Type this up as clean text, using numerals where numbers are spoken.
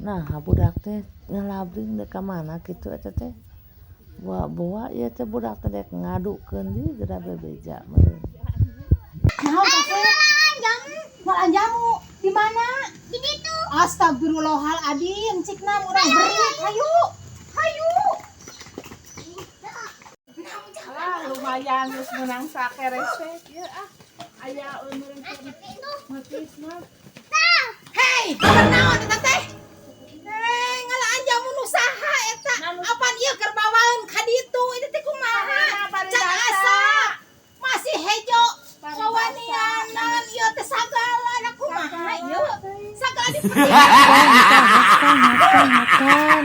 Nah budak teh ngalabring dek ka mana kitu eta teh bawa ieu teh budak teh dek ngadukeun di geura bebeja meureun. Naon teh? Jualan jamu. Di mana? Di ditu. Astagfirullahaladzim, cikna urang beri. Hayu. Hayu. Alah lumayan geus meunang sakeres teh. Ieu aya euneun matis mah. Hei, naon eta teh? Ngalaan jamu nu saha eta? Apan ieu keur bawaeun ka ditu? Itu teh kumaha? Can asa masih hejo kawanianan ieu teh sagala kumaha ieu? Sagala dipercaya. Makan.